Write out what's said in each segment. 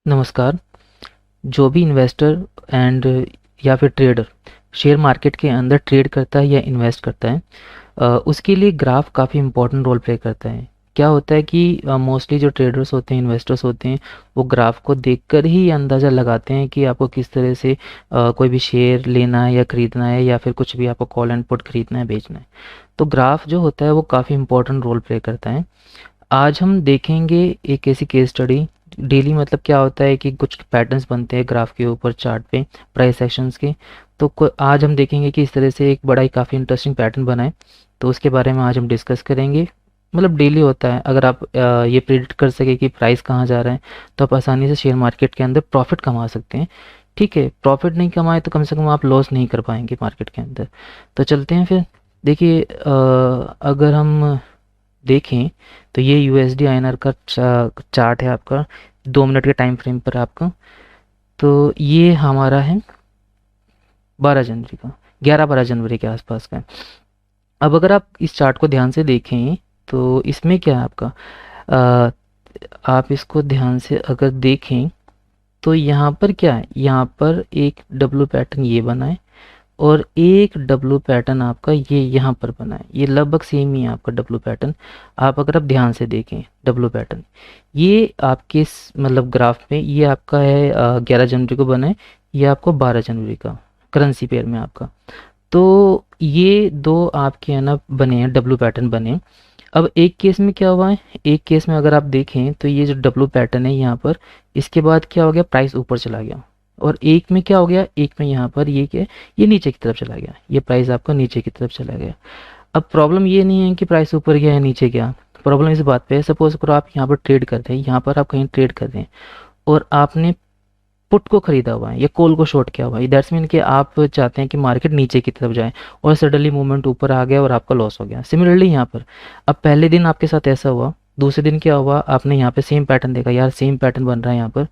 नमस्कार। जो भी इन्वेस्टर एंड या फिर ट्रेडर शेयर मार्केट के अंदर ट्रेड करता है या इन्वेस्ट करता है, उसके लिए ग्राफ काफ़ी इंपॉर्टेंट रोल प्ले करता है। क्या होता है कि मोस्टली जो ट्रेडर्स होते हैं, इन्वेस्टर्स होते हैं, वो ग्राफ को देखकर ही अंदाज़ा लगाते हैं कि आपको किस तरह से कोई भी शेयर लेना है या ख़रीदना है, या फिर कुछ भी आपको कॉल एंड पुट ख़रीदना है, बेचना है। तो ग्राफ जो होता है वो काफ़ी इंपॉर्टेंट रोल प्ले करता है। आज हम देखेंगे एक ऐसी केस स्टडी। डेली मतलब क्या होता है कि कुछ पैटर्न्स बनते हैं ग्राफ के ऊपर, चार्ट पे, प्राइस एक्शंस के। तो आज हम देखेंगे कि इस तरह से एक बड़ा ही काफ़ी इंटरेस्टिंग पैटर्न बना है। तो उसके बारे में आज हम डिस्कस करेंगे। मतलब डेली होता है, अगर आप ये प्रिडिक्ट कर सके कि प्राइस कहाँ जा रहा है, तो आप आसानी से शेयर मार्केट के अंदर प्रॉफिट कमा सकते हैं। ठीक है, प्रॉफिट नहीं कमाए तो कम से कम आप लॉस नहीं कर पाएंगे मार्केट के अंदर। तो चलते हैं फिर। देखिए, अगर हम देखें तो ये यूएसडी आईएनआर का चार्ट है आपका, 2 मिनट के टाइम फ्रेम पर आपका। तो ये हमारा है 12 जनवरी का, 11-12 जनवरी के आसपास का है। अब अगर आप इस चार्ट को ध्यान से देखें तो इसमें क्या है आपका, अ, आप इसको ध्यान से अगर देखें तो यहाँ पर क्या है, यहाँ पर एक डब्लू पैटर्न ये बना है, और एक डब्लू पैटर्न आपका ये यहाँ पर बना है। ये लगभग सेम ही है आपका डब्लू पैटर्न। आप अगर आप ध्यान से देखें डब्लू पैटर्न, ये आपके मतलब ग्राफ में ये आपका है 11 जनवरी को बना है, ये आपको 12 जनवरी का करेंसी पेयर में आपका। तो ये दो आपके है ना बने हैं, डब्लू पैटर्न बने हैं। अब एक केस में क्या हुआ है, एक केस में अगर आप देखें तो ये जो डब्लू पैटर्न है यहाँ पर, इसके बाद क्या हो गया, प्राइस ऊपर चला गया। और एक में क्या हो गया, एक में यहाँ पर ये क्या, ये नीचे की तरफ चला गया, ये प्राइस आपका नीचे की तरफ चला गया। अब प्रॉब्लम ये नहीं है कि प्राइस ऊपर गया या नीचे गया, प्रॉब्लम इस बात पे है, सपोज करो आप यहाँ पर ट्रेड कर रहे हैं, यहाँ पर आप कहीं ट्रेड कर रहे हैं और आपने पुट को खरीदा हुआ है या कॉल को शॉर्ट किया हुआ है। दैट्स मीन कि आप चाहते हैं कि मार्केट नीचे की तरफ जाए और सडनली मूवमेंट ऊपर आ गया और आपका लॉस हो गया। सिमिलरली यहाँ पर अब पहले दिन आपके साथ ऐसा हुआ, दूसरे दिन क्या हुआ, आपने यहाँ पे सेम पैटर्न देखा, यार सेम पैटर्न बन रहा है यहाँ पर,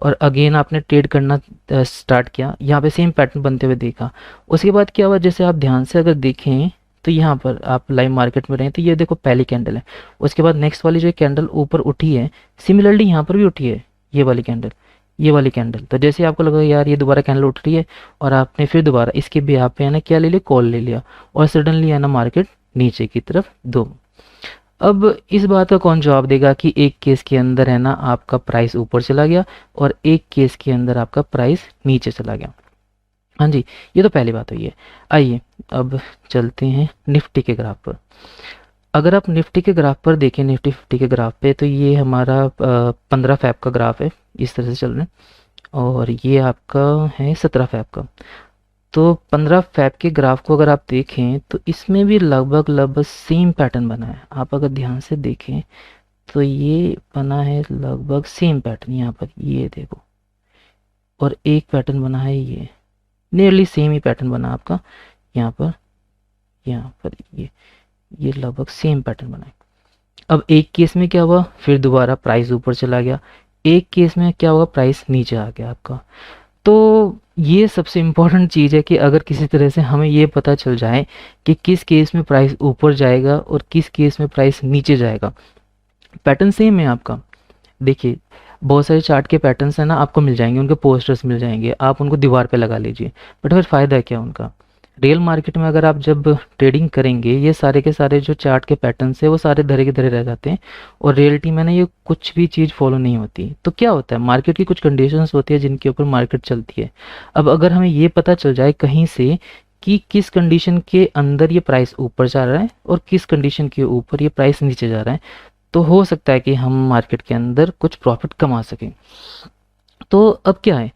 और अगेन आपने ट्रेड करना स्टार्ट किया, यहाँ पे सेम पैटर्न बनते हुए देखा। उसके बाद क्या हुआ, जैसे आप ध्यान से अगर देखें तो यहाँ पर आप लाइव मार्केट में रहें तो ये देखो पहली कैंडल है, उसके बाद नेक्स्ट वाली जो कैंडल ऊपर उठी है, सिमिलरली यहाँ पर भी उठी है ये वाली कैंडल, ये वाली कैंडल। तो जैसे आपको लगा यार ये दोबारा कैंडल उठ रही है, और आपने फिर दोबारा इसके भी यहाँ पे है ना क्या ले लिया, कॉल ले लिया, और सडनली है ना मार्केट नीचे की तरफ दो। अब इस बात का कौन जवाब देगा कि एक केस के अंदर है ना आपका प्राइस ऊपर चला गया और एक केस के अंदर आपका प्राइस नीचे चला गया। हाँ जी, ये तो पहली बात हुई है। आइए अब चलते हैं निफ्टी के ग्राफ पर। अगर आप निफ्टी के ग्राफ पर देखें, निफ्टी 50 के ग्राफ पे, तो ये हमारा 15 फैब का ग्राफ है, इस तरह से चल रहे हैं, और ये आपका है 17 फैब का। तो 15 फैब के ग्राफ को अगर आप देखें तो इसमें भी लगभग लगभग सेम पैटर्न बना है। आप अगर ध्यान से देखें तो ये बना है लगभग सेम पैटर्न, यहाँ पर ये देखो, और एक पैटर्न बना है ये, नियरली सेम ही पैटर्न बना आपका यहाँ पर, यहाँ पर ये लगभग सेम पैटर्न बना है। अब एक केस में क्या हुआ, फिर दोबारा प्राइस ऊपर चला गया, एक केस में क्या हुआ, प्राइस नीचे आ गया आपका। तो ये सबसे इम्पोर्टेंट चीज़ है कि अगर किसी तरह से हमें ये पता चल जाए कि किस केस में प्राइस ऊपर जाएगा और किस केस में प्राइस नीचे जाएगा। पैटर्न सेम है आपका, देखिए बहुत सारे चार्ट के पैटर्न्स हैं ना आपको मिल जाएंगे, उनके पोस्टर्स मिल जाएंगे, आप उनको दीवार पे लगा लीजिए, बट फिर फ़ायदा क्या उनका। रियल मार्केट में अगर आप जब ट्रेडिंग करेंगे, ये सारे के सारे जो चार्ट के पैटर्न्स है वो सारे धरे के धरे रह जाते हैं, और रियलिटी में ना ये कुछ भी चीज़ फॉलो नहीं होती। तो क्या होता है, मार्केट की कुछ कंडीशंस होती है जिनके ऊपर मार्केट चलती है। अब अगर हमें ये पता चल जाए कहीं से कि किस कंडीशन के अंदर ये प्राइस ऊपर जा रहा है और किस कंडीशन के ऊपर ये प्राइस नीचे जा रहा है, तो हो सकता है कि हम मार्केट के अंदर कुछ प्रॉफिट कमा सकें। तो अब क्या है,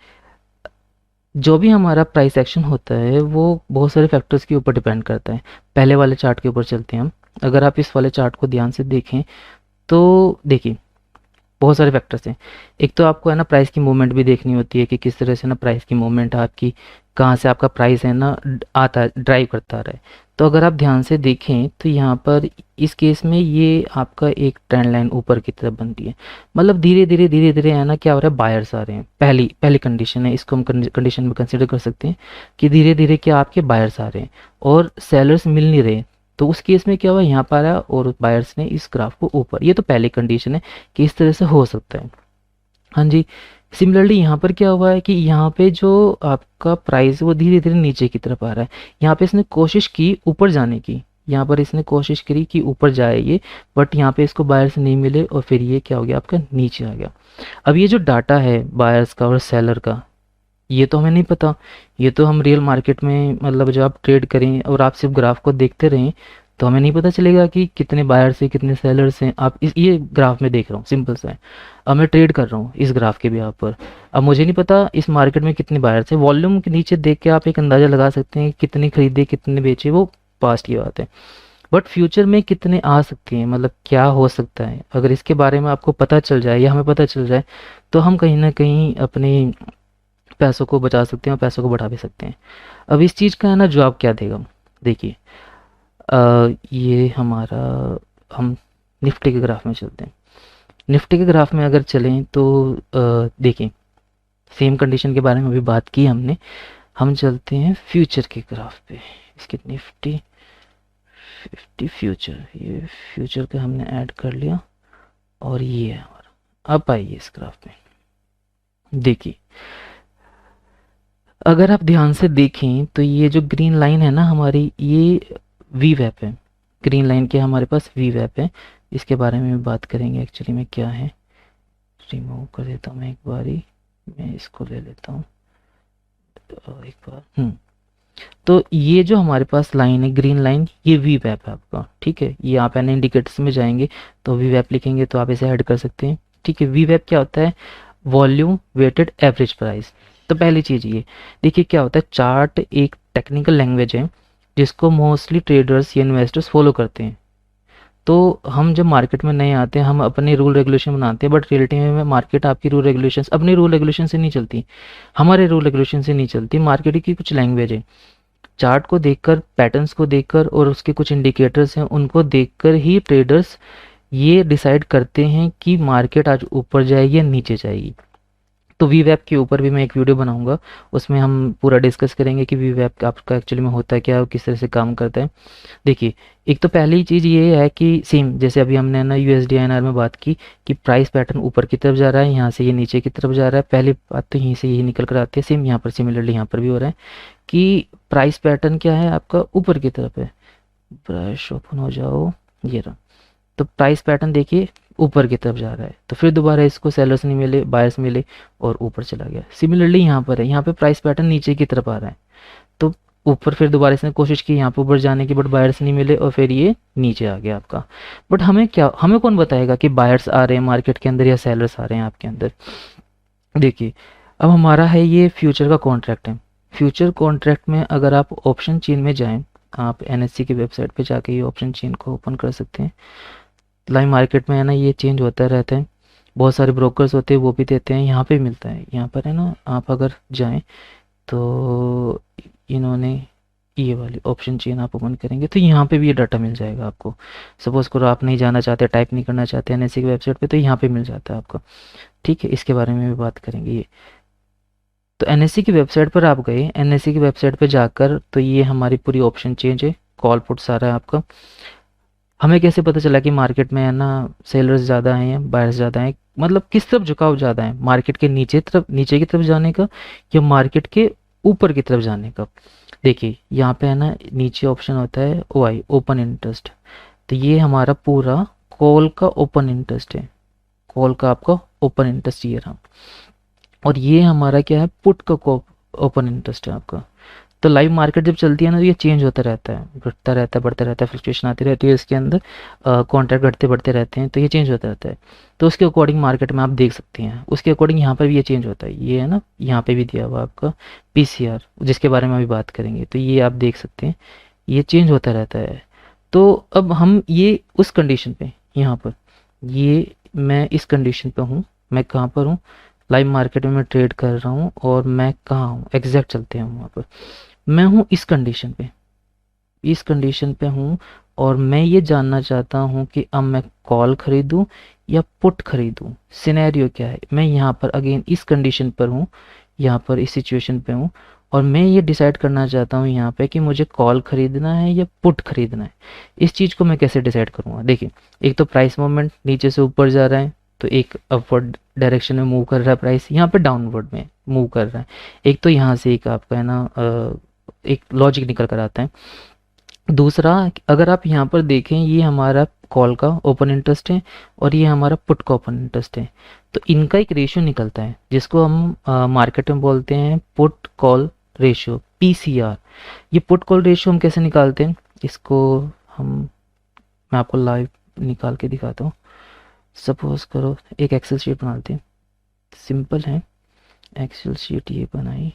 जो भी हमारा प्राइस एक्शन होता है वो बहुत सारे फैक्टर्स के ऊपर डिपेंड करता है। पहले वाले चार्ट के ऊपर चलते हैं हम। अगर आप इस वाले चार्ट को ध्यान से देखें तो देखिए बहुत सारे फैक्टर्स हैं। एक तो आपको है ना प्राइस की मूवमेंट भी देखनी होती है कि किस तरह से ना प्राइस की मूवमेंट आपकी, कहाँ से आपका प्राइस है ना आता है, ड्राइव करता रहा है। तो अगर आप ध्यान से देखें तो यहाँ पर इस केस में ये आपका एक ट्रेंड लाइन ऊपर की तरफ बनती है, मतलब धीरे धीरे है ना क्या हो रहा है, बायर्स आ रहे हैं। पहली पहली कंडीशन है, इसको हम कंडीशन में कंसिडर कर सकते हैं कि धीरे धीरे क्या आपके बायर्स आ रहे हैं और सेलर्स मिल नहीं रहे। तो उस केस में क्या हुआ, यहाँ पर आया और बायर्स ने इस ग्राफ को ऊपर, ये तो पहली कंडीशन है कि इस तरह से हो सकता है। हाँ जी, सिमिलरली यहाँ पर क्या हुआ है कि यहाँ पे जो आपका प्राइस है वो धीरे धीरे नीचे की तरफ आ रहा है। यहाँ पे इसने कोशिश की ऊपर जाने की, यहाँ पर इसने कोशिश करी कि ऊपर जाए ये, बट यहाँ पे इसको बायर्स नहीं मिले और फिर ये क्या हो गया आपका नीचे आ गया। अब ये जो डाटा है बायर्स का और सेलर का, ये तो हमें नहीं पता। ये तो हम रियल मार्केट में मतलब जब आप ट्रेड करें और आप सिर्फ ग्राफ को देखते रहें तो हमें नहीं पता चलेगा कि कितने बायर्स हैं कितने सेलर्स हैं। आप इस ये ग्राफ में देख रहा हूँ, सिंपल सा है। अब मैं ट्रेड कर रहा हूँ इस ग्राफ के भी यहाँ पर। अब मुझे नहीं पता इस मार्केट में कितने बायर्स हैं। वॉल्यूम के नीचे देख के आप एक अंदाज़ा लगा सकते हैं कि कितने खरीदे कितने बेचे, वो पास्ट की बात है। बट फ्यूचर में कितने आ सकते हैं, मतलब क्या हो सकता है, अगर इसके बारे में आपको पता चल जाए या हमें पता चल जाए तो हम कहीं ना कहीं अपने पैसों को बचा सकते हैं और पैसों को बढ़ा भी सकते हैं। अब इस चीज़ का है ना जवाब क्या देगा, देखिए ये हमारा, हम निफ्टी के ग्राफ में चलते हैं। निफ्टी के ग्राफ में अगर चलें तो देखें सेम कंडीशन के बारे में अभी बात की हमने। हम चलते हैं फ्यूचर के ग्राफ पे, इसके निफ्टी 50 फ्यूचर, ये फ्यूचर का हमने ऐड कर लिया और ये है हमारा। अब आइए इस ग्राफ में देखिए, अगर आप ध्यान से देखें तो ये जो ग्रीन लाइन है ना हमारी, ये वी वैप है। ग्रीन लाइन के हमारे पास वी वैप है, इसके बारे में भी बात करेंगे एक्चुअली में क्या है। रिमूव कर देता हूँ मैं एक बारी, मैं इसको ले लेता हूँ एक बार। तो ये जो हमारे पास लाइन है ग्रीन लाइन, ये वी वैप है आपका, ठीक है। ये आप एन इंडिकेटर्स में जाएंगे तो वी वैप लिखेंगे तो आप इसे ऐड कर सकते हैं, ठीक है। वी वैप क्या होता है, वॉल्यूम वेटेड एवरेज प्राइस। तो पहली चीज़ ये देखिए क्या होता है, चार्ट एक टेक्निकल लैंग्वेज है जिसको मोस्टली ट्रेडर्स या इन्वेस्टर्स फॉलो करते हैं। तो हम जब मार्केट में नए आते हैं हम अपने रूल रेगुलेशन बनाते हैं, बट रियलिटी में मार्केट आपकी रूल रेगुलेशंस अपने रूल रेगुलेशन से नहीं चलती, हमारे रूल रेगुलेशन से नहीं चलती। मार्केट की कुछ लैंग्वेज है, चार्ट को देखकर, पैटर्न्स को देखकर और उसके कुछ इंडिकेटर्स हैं उनको देखकर ही ट्रेडर्स ये डिसाइड करते हैं कि मार्केट आज ऊपर जाएगी या नीचे जाएगी। तो वी वैप के ऊपर भी मैं एक वीडियो बनाऊंगा, उसमें हम पूरा डिस्कस करेंगे कि वी वैप आपका एक्चुअली में होता है क्या और किस तरह से काम करता है। देखिए एक तो पहली चीज़ ये है कि सेम जैसे अभी हमने ना यूएसडी आईएनआर में बात की कि प्राइस पैटर्न ऊपर की तरफ जा रहा है, यहाँ से ये नीचे की तरफ जा रहा है। पहली बात तो यहीं से यही निकल कर आती है। सेम यहाँ पर सिमिलरली यहाँ पर भी हो रहा है कि प्राइस पैटर्न क्या है आपका ऊपर की तरफ है। ब्रश ओपन हो जाओ, ये रहा। तो प्राइस पैटर्न देखिए ऊपर की तरफ जा रहा है, तो फिर दोबारा इसको सेलर्स नहीं मिले, बायर्स मिले और ऊपर चला गया। सिमिलरली यहाँ पर है, यहाँ पे प्राइस पैटर्न नीचे की तरफ आ रहा है, तो ऊपर फिर दोबारा इसने कोशिश की यहाँ पे ऊपर जाने की, बट बायर्स नहीं मिले और फिर ये नीचे आ गया आपका। बट हमें क्या, हमें कौन बताएगा कि बायर्स आ रहे हैं मार्केट के अंदर या सेलर्स आ रहे हैं आपके अंदर। देखिए अब हमारा है ये फ्यूचर का कॉन्ट्रैक्ट है। फ्यूचर कॉन्ट्रैक्ट में अगर आप ऑप्शन चेन में जाएं, आप एनएससी की वेबसाइट पे जाके ये ऑप्शन चेन को ओपन कर सकते हैं। लाइव मार्केट में है ना ये चेंज होता रहता है, बहुत सारे ब्रोकर्स होते हैं वो भी देते हैं, यहाँ पे मिलता है। यहाँ पर है ना आप अगर जाएं तो इन्होंने ये वाली ऑप्शन चेन आप ओपन करेंगे तो यहाँ पे भी ये डाटा मिल जाएगा आपको। सपोज़ करो आप नहीं जाना चाहते, टाइप नहीं करना चाहते एनएससी की वेबसाइट पे, तो यहाँ पे मिल जाता है आपका, ठीक है। इसके बारे में भी बात करेंगे ये। तो एनएससी की वेबसाइट पर आप गए, एनएससी की वेबसाइट पर जाकर तो ये हमारी पूरी ऑप्शन चेंज है, कॉल पुट सारा है आपका। हमें कैसे पता चला कि मार्केट में है ना सेलर्स ज़्यादा हैं या बायर्स ज़्यादा हैं, मतलब किस तरफ झुकाव ज़्यादा है, मार्केट के नीचे तरफ, नीचे की तरफ जाने का या मार्केट के ऊपर की तरफ जाने का। देखिए यहाँ पे है ना नीचे ऑप्शन होता है ओआई, ओपन इंटरेस्ट। तो ये हमारा पूरा कॉल का ओपन इंटरेस्ट है, कॉल का आपका ओपन इंटरेस्ट ये रहा। और ये हमारा क्या है, पुट का ओपन इंटरेस्ट है आपका। तो लाइव मार्केट जब चलती है ना तो ये चेंज होता रहता है, घटता रहता है, बढ़ता रहता है, फ्लक्चुएशन आती रहती है इसके अंदर, कॉन्ट्रैक्ट घटते बढ़ते रहते हैं, तो ये चेंज होता रहता है। तो उसके अकॉर्डिंग मार्केट में आप देख सकते हैं, उसके अकॉर्डिंग यहाँ पर भी ये चेंज होता है। ये है ना यहाँ पे भी दिया हुआ आपका पीसीआर, जिसके बारे में अभी बात करेंगे, तो ये आप देख सकते हैं ये चेंज होता रहता है। तो अब हम ये उस कंडीशन पे, यहाँ पर ये मैं इस कंडीशन पे हूँ, मैं कहाँ पर हूँ, लाइव मार्केट में मैं ट्रेड कर रहा हूँ और मैं कहाँ हूँ एग्जैक्ट चलते हैं वहाँ पर। मैं हूँ इस कंडीशन पे, इस कंडीशन पे हूँ और मैं ये जानना चाहता हूँ कि अब मैं कॉल खरीदूँ या पुट खरीदूँ। सिनेरियो क्या है, मैं यहाँ पर अगेन इस कंडीशन पर हूँ, यहाँ पर इस सिचुएशन पे हूँ और मैं ये डिसाइड करना चाहता हूँ यहाँ पे कि मुझे कॉल खरीदना है या पुट खरीदना है। इस चीज़ को मैं कैसे डिसाइड करूँगा, देखिए एक तो प्राइस मूवमेंट नीचे से ऊपर जा रहा है तो एक अपवर्ड डायरेक्शन में मूव कर रहा है प्राइस, यहाँ पे डाउनवर्ड में मूव कर रहा है। एक तो यहाँ से एक आपका है ना एक लॉजिक निकल कर आता है। दूसरा, अगर आप यहाँ पर देखें, ये हमारा कॉल का ओपन इंटरेस्ट है और ये हमारा पुट का ओपन इंटरेस्ट है, तो इनका एक रेशियो निकलता है जिसको हम मार्केट में बोलते हैं पुट कॉल रेशियो, पीसीआर। ये पुट कॉल रेशियो हम कैसे निकालते हैं, इसको मैं आपको लाइव निकाल के दिखाता हूँ। सपोज करो एक एक्सेल शीट बनाते हैं, सिंपल है। एक्सेल शीट ये बनाई,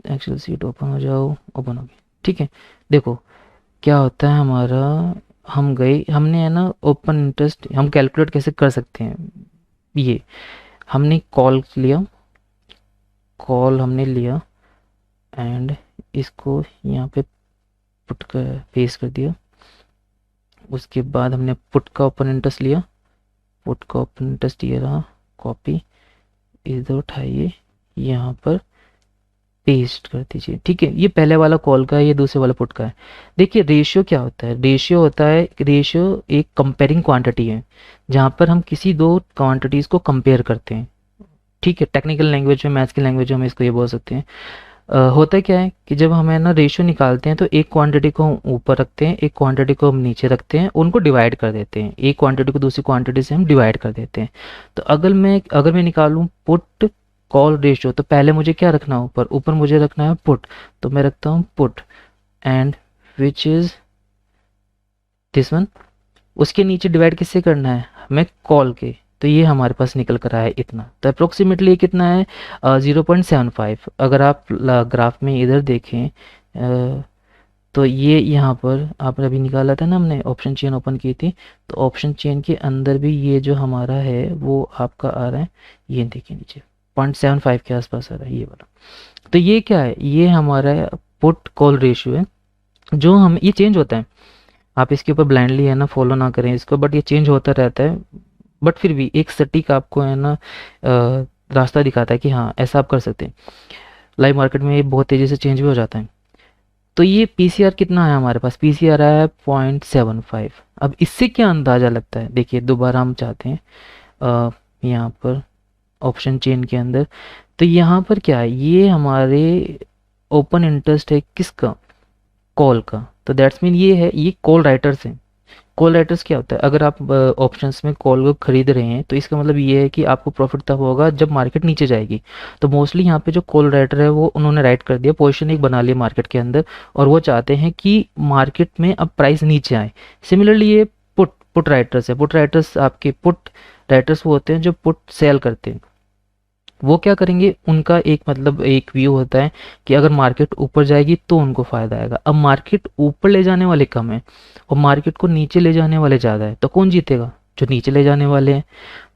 एक्सेल शीट ओपन हो जाओ, ओपन हो गई, ठीक है। देखो क्या होता है हमारा, हमने है ना ओपन इंटरेस्ट हम कैलकुलेट कैसे कर सकते हैं। ये हमने कॉल हमने लिया एंड इसको यहाँ पे पुट कर पेस्ट कर दिया। उसके बाद हमने पुट का ओपन इंटरेस्ट लिया, पुट का ओपन इंटरेस्ट ये रहा, कॉपी इधर उठाइए, यहाँ पर पेस्ट कर दीजिए, ठीक है। ये पहले वाला कॉल का है, ये दूसरे वाला पुट का है। देखिए रेशियो क्या होता है, रेशियो एक कंपेयरिंग क्वांटिटी है जहाँ पर हम किसी दो क्वांटिटीज़ को कंपेयर करते हैं, ठीक है। टेक्निकल लैंग्वेज में, मैथ्स की लैंग्वेज में हम इसको ये बोल सकते हैं। होता क्या है कि जब हमें ना रेशियो निकालते हैं तो एक क्वांटिटी को हम ऊपर रखते हैं, एक क्वांटिटी को हम नीचे रखते हैं, उनको डिवाइड कर देते हैं, एक क्वांटिटी को दूसरी क्वांटिटी से हम डिवाइड कर देते हैं। तो अगर मैं निकालूं पुट कॉल रेशियो, तो पहले मुझे क्या रखना है, ऊपर मुझे रखना है पुट, तो मैं रखता हूँ put and which is this one. उसके नीचे डिवाइड किससे करना है हमें, कॉल के, तो ये हमारे पास निकल कर आया इतना। तो अप्रोक्सीमेटली कितना है 0.75। अगर आप ग्राफ में इधर देखें तो ये यहाँ पर आपने अभी निकाला था ना, हमने ऑप्शन चेन ओपन की थी, तो ऑप्शन चेन के अंदर भी ये जो हमारा है वो आपका आ रहा है, ये देखिए नीचे 0.75 के आसपास आ रहा है ये वाला। तो ये क्या है, ये हमारा पुट कॉल रेशियो है, जो हम ये चेंज होता है। आप इसके ऊपर ब्लाइंडली है ना फॉलो ना करें इसको, बट ये चेंज होता रहता है, बट फिर भी एक सटीक आपको है ना रास्ता दिखाता है कि हाँ ऐसा आप कर सकते हैं। लाइव मार्केट में ये बहुत तेज़ी से चेंज भी हो जाता है। तो ये पीसीआर कितना है हमारे पास, पीसीआर आया है 0.75। अब इससे क्या अंदाज़ा लगता है, देखिए दोबारा हम चाहते हैं यहाँ पर ऑप्शन चेन के अंदर, तो यहाँ पर क्या है, ये हमारे ओपन इंटरेस्ट है किसका, कॉल का। तो दैट्स मीन ये है, ये कॉल राइटर्स हैं। कॉल राइटर्स क्या होता है, अगर आप ऑप्शंस में कॉल को खरीद रहे हैं तो इसका मतलब ये है कि आपको प्रॉफिट तब होगा जब मार्केट नीचे जाएगी। तो मोस्टली यहाँ पे जो कॉल राइटर है वो उन्होंने राइट कर दिया, पोजीशन एक बना लिया मार्केट के अंदर, और वो चाहते हैं कि मार्केट में अब प्राइस नीचे आए। सिमिलरली ये पुट राइटर्स है, पुट राइटर्स आपके पुट राइटर्स वो होते हैं जो पुट सेल करते हैं। वो क्या करेंगे, उनका एक मतलब एक व्यू होता है कि अगर मार्केट ऊपर जाएगी तो उनको फ़ायदा आएगा। अब मार्केट ऊपर ले जाने वाले कम है और मार्केट को नीचे ले जाने वाले ज़्यादा है, तो कौन जीतेगा, जो नीचे ले जाने वाले हैं।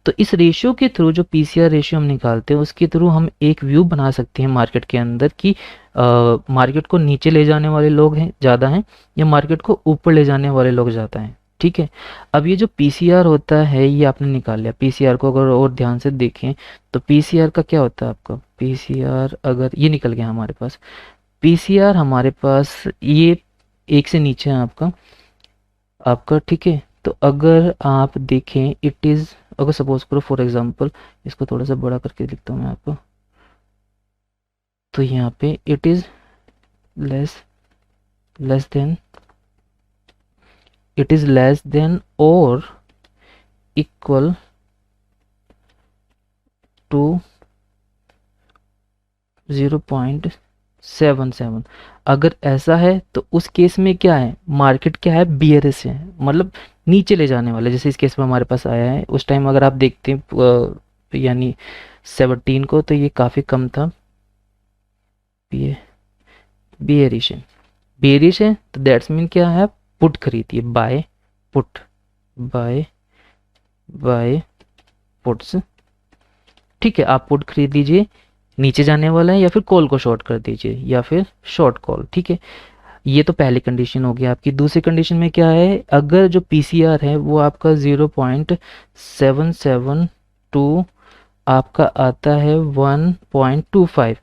तो इस रेशियो के थ्रू, जो पीसीआर रेशियो हम निकालते हैं उसके थ्रू हम एक व्यू बना सकते हैं मार्केट के अंदर कि मार्केट को नीचे ले जाने वाले लोग हैं ज़्यादा हैं या मार्केट को ऊपर ले जाने वाले लोग ज़्यादा हैं, ठीक है। अब ये जो पीसीआर होता है ये आपने निकाल लिया। पीसीआर को अगर और ध्यान से देखें तो पीसीआर का क्या होता है आपका, पीसीआर अगर ये निकल गया हमारे पास, पीसीआर हमारे पास ये एक से नीचे है आपका ठीक है। तो अगर आप देखें इट इज़, अगर सपोज करो फॉर एग्जांपल, इसको थोड़ा सा बड़ा करके लिखता हूँ मैं आपको, तो यहाँ पे it is less than, it is less than or equal to 0.77। अगर ऐसा है तो उस केस में क्या है, मार्केट क्या है, बियरिश है, मतलब नीचे ले जाने वाला। जैसे इस केस में हमारे पास आया है, उस टाइम अगर आप देखते हैं यानी 17 को, तो ये काफ़ी कम था, ये बियरिश है तो दैट्स मीन क्या है, पुट खरीदिए, बाय पुट्स, ठीक है। आप पुट खरीद लीजिए, नीचे जाने वाला है, या फिर कॉल को शॉर्ट कर दीजिए, या फिर शॉर्ट कॉल, ठीक है। ये तो पहली कंडीशन हो गई आपकी। दूसरी कंडीशन में क्या है, अगर जो पीसीआर है वो आपका 0.772 आपका आता है 1.25,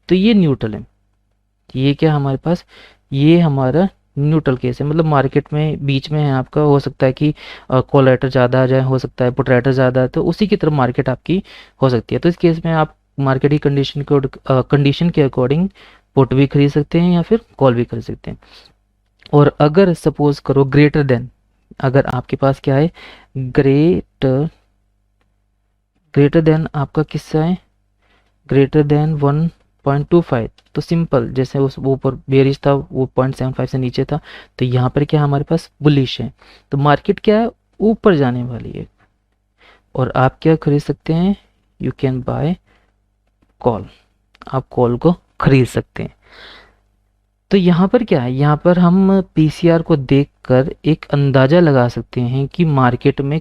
तो ये न्यूट्रल है। ये क्या हमारे पास, ये हमारा न्यूट्रल केस है, मतलब मार्केट में बीच में है आपका। हो सकता है कि कॉल राइटर ज़्यादा आ जाए, हो सकता है पुट राइटर ज़्यादा है, तो उसी की तरफ मार्केट आपकी हो सकती है। तो इस केस में आप मार्केट की कंडीशन के अकॉर्डिंग पुट भी खरीद सकते हैं या फिर कॉल भी खरीद सकते हैं। और अगर सपोज करो ग्रेटर देन, अगर आपके पास क्या है, ग्रेटर ग्रेटर देन आपका किस्सा है ग्रेटर देन 1.25, तो सिंपल, जैसे उस वो ऊपर बेरिश था, वो 0.75 से नीचे था, तो यहाँ पर क्या हमारे पास बुलिश है, तो मार्केट क्या है, ऊपर जाने वाली है। और आप क्या खरीद सकते हैं, यू कैन बाय कॉल, आप कॉल को खरीद सकते हैं। तो यहाँ पर क्या है, यहाँ पर हम पीसीआर को देखकर एक अंदाज़ा लगा सकते हैं कि मार्केट में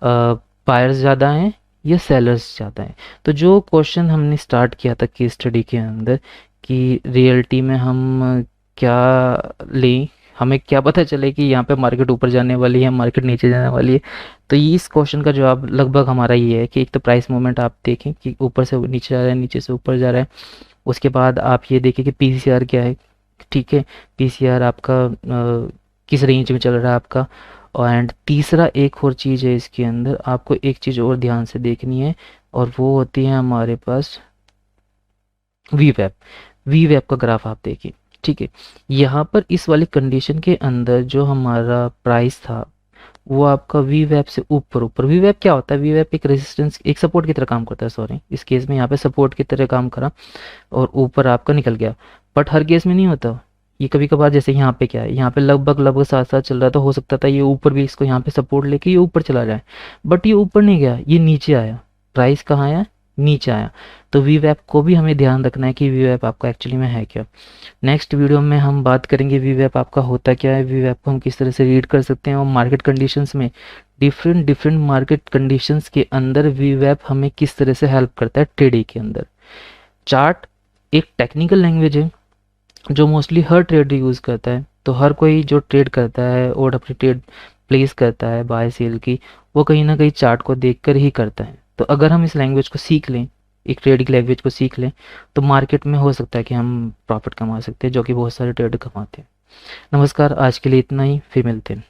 बायर्स ज़्यादा हैं या सेलर्स ज़्यादा हैं। तो जो क्वेश्चन हमने स्टार्ट किया था केस स्टडी के अंदर कि रियलिटी में हम क्या लें, हमें क्या पता चले कि यहाँ पे मार्केट ऊपर जाने वाली है, मार्केट नीचे जाने वाली है, तो ये इस क्वेश्चन का जवाब लगभग हमारा ये है कि एक तो प्राइस मूवमेंट आप देखें कि ऊपर से नीचे जा रहा है, नीचे से ऊपर जा रहा है। उसके बाद आप ये देखें कि पीसीआर क्या है, ठीक है, पीसीआर आपका किस रेंज में चल रहा है आपका। और एंड तीसरा एक और चीज़ है इसके अंदर, आपको एक चीज़ और ध्यान से देखनी है, और वो होती है हमारे पास वीवैप। वीवैप का ग्राफ आप देखिए, ठीक है। यहाँ पर इस वाली कंडीशन के अंदर जो हमारा प्राइस था वो आपका वीवैप से ऊपर ऊपर, वीवैप क्या होता है, वीवैप एक रेजिस्टेंस, एक सपोर्ट की तरह काम करता है, सॉरी इस केस में यहाँ पे सपोर्ट की तरह काम करा और ऊपर आपका निकल गया। बट हर केस में नहीं होता, ये कभी कभार, जैसे यहाँ पे क्या है, यहाँ पे लगभग लगभग साथ साथ चल रहा था, हो सकता था ये ऊपर भी इसको यहाँ पे सपोर्ट लेके ये ऊपर चला जाए, बट ये ऊपर नहीं गया, ये नीचे आया, प्राइस कहाँ आया, नीचे आया। तो वीवैप को भी हमें ध्यान रखना है कि वीवैप आपका एक्चुअली में है क्या। नेक्स्ट वीडियो में हम बात करेंगे वीवैप आपका होता क्या है, वीवैप को हम किस तरह से रीड कर सकते हैं, और मार्केट कंडीशंस में डिफरेंट डिफरेंट मार्केट कंडीशंस के अंदर वीवैप हमें किस तरह से हेल्प करता है ट्रेडिंग के अंदर। चार्ट एक टेक्निकल लैंग्वेज है जो मोस्टली हर ट्रेडर यूज़ करता है, तो हर कोई जो ट्रेड करता है और अपनी ट्रेड प्लेस करता है बाय सेल की, वो कहीं ना कहीं चार्ट को देखकर ही करता है। तो अगर हम इस लैंग्वेज को सीख लें, एक ट्रेडिंग लैंग्वेज को सीख लें, तो मार्केट में हो सकता है कि हम प्रॉफिट कमा सकते हैं, जो कि बहुत सारे ट्रेडर कमाते हैं। नमस्कार, आज के लिए इतना ही, फिर मिलते हैं।